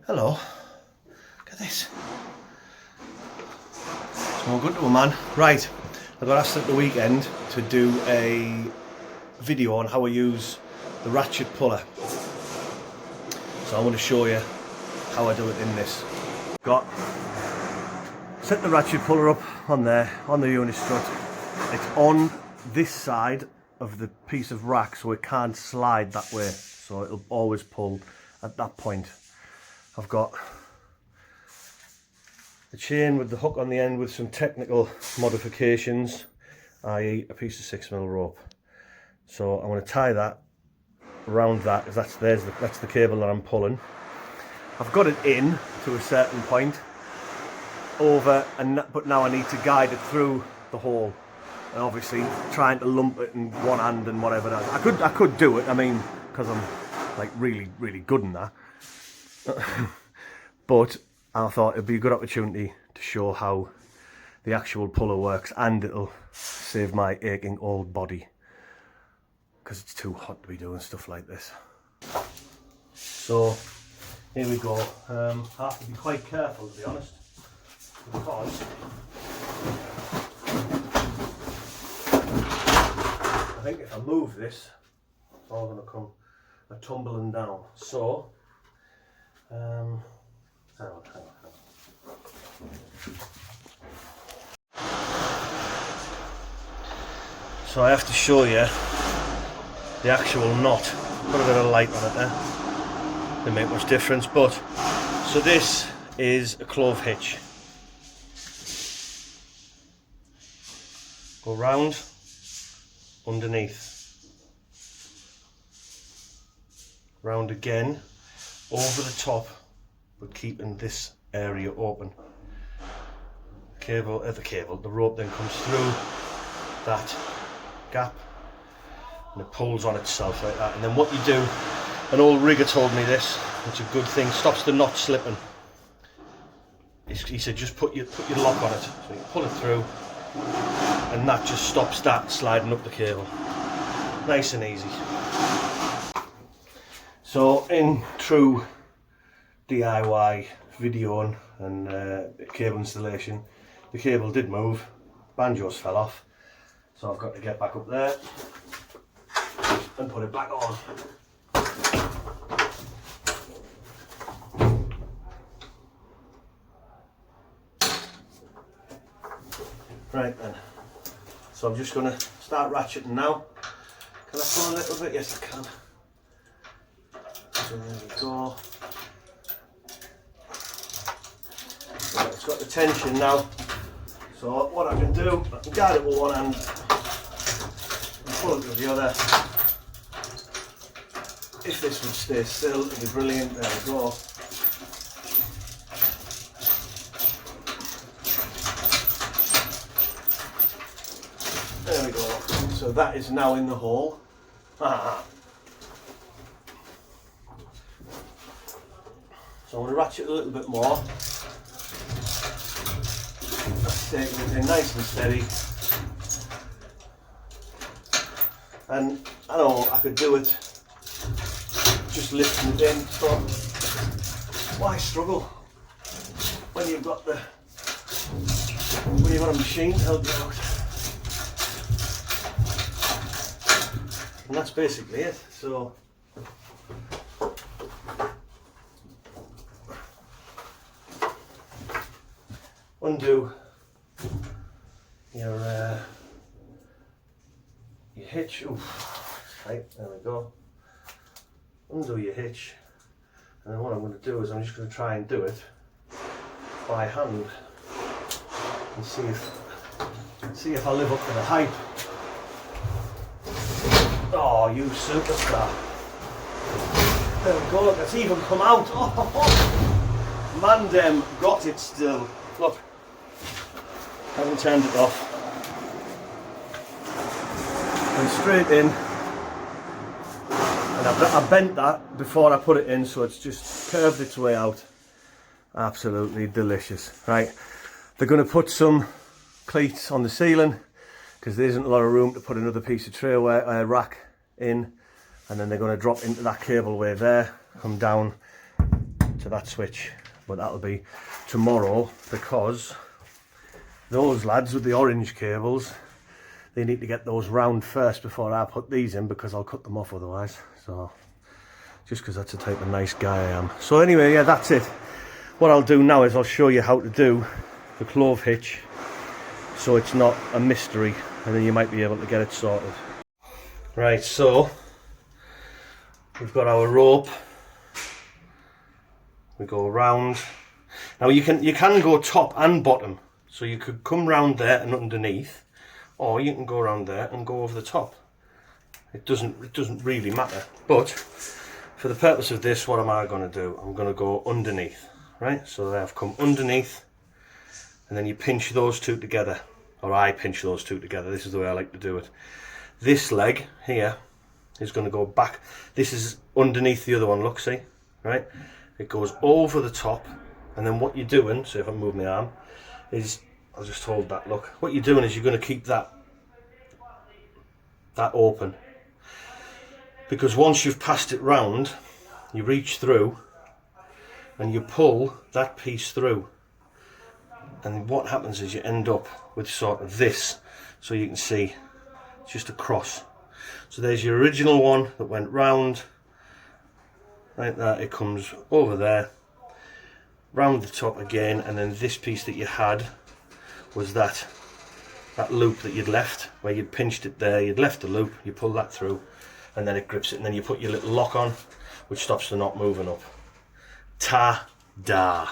Hello. Look at this. It's no good to a man. Right, I got asked at the weekend to do a video on how I use the ratchet puller. So I want to show you how I do it in this. Set the ratchet puller up on there, on the unistrut. It's on this side of the piece of rack, so it can't slide that way. So it'll always pull at that point. I've got the chain with the hook on the end with some technical modifications, i.e. a piece of 6mm rope. So I'm going to tie that around that, because that's the cable that I'm pulling. I've got it in to a certain point but now I need to guide it through the hole, and obviously trying to lump it in one hand and whatever else. I could do it, I mean, because I'm like really good in that. But I thought it'd be a good opportunity to show how the actual puller works, and it'll save my aching old body because it's too hot to be doing stuff like this. So here we go. I have to be quite careful, to be honest, because I think if I move this, it's all going to come tumbling down. So hang on. So I have to show you the actual knot. Put a bit of light on it there. Didn't make much difference, but so this is a clove hitch. Go round, underneath, round again, over the top, but keeping this area open. The rope then comes through that gap and it pulls on itself like that. And then what you do, an old rigger told me this, it's a good thing, stops the knot slipping. He said just put your lock on it, so you pull it through, and that just stops that sliding up the cable. Nice and easy. So in true DIY video and cable installation, the cable did move, banjos fell off, so I've got to get back up there and put it back on. Right then, so I'm just going to start ratcheting now. Can I pull a little bit? Yes I can. So there we go. Right, it's got the tension now. So what I can do, I can guide it with one hand and pull it with the other. If this would stay still, it'd be brilliant. There we go. There we go. So that is now in the hole. So I'm going to ratchet a little bit more. That's taking it in nice and steady. And I know I could do it just lifting it in, but why struggle when you've got a machine to help you out? And that's basically it. So undo your hitch. Oof. Right, there we go. Undo your hitch, and then what I'm going to do is I'm just going to try and do it by hand and see if I live up to the hype. Oh, you superstar! There we go. Look, it's even come out. Oh, Mandem got it still. Look, haven't turned it off. Went straight in, and I bent that before I put it in, so it's just curved its way out. Absolutely delicious. Right, they're going to put some cleats on the ceiling because there isn't a lot of room to put another piece of rack in, and then they're going to drop into that cableway there, come down to that switch, but that'll be tomorrow, because those lads with the orange cables, they need to get those round first before I put these in, because I'll cut them off otherwise. So just because that's the type of nice guy I am. So anyway, yeah, that's it. What I'll do now is I'll show you how to do the clove hitch so it's not a mystery, and then you might be able to get it sorted. Right, so we've got our rope. We go around. Now you can go top and bottom, so you could come round there and underneath, or you can go around there and go over the top. It doesn't really matter, but for the purpose of this, what am I going to do? I'm going to go underneath, right? So there, I've come underneath, and then you pinch those two together, or I pinch those two together. This is the way I like to do it. This leg here is going to go back. This is underneath the other one, look, see, right? It goes over the top, and then what you're doing, so if I move my arm, is, I'll just hold that, look. What you're doing is you're going to keep that open, because once you've passed it round, you reach through and you pull that piece through, and what happens is you end up with sort of this, so you can see it's just a cross. So there's your original one that went round like that, it comes over there, round the top again, and then this piece that you had was that loop that you'd left, where you'd pinched it there, you'd left the loop, you pull that through, and then it grips it, and then you put your little lock on, which stops the knot moving up. Ta-da!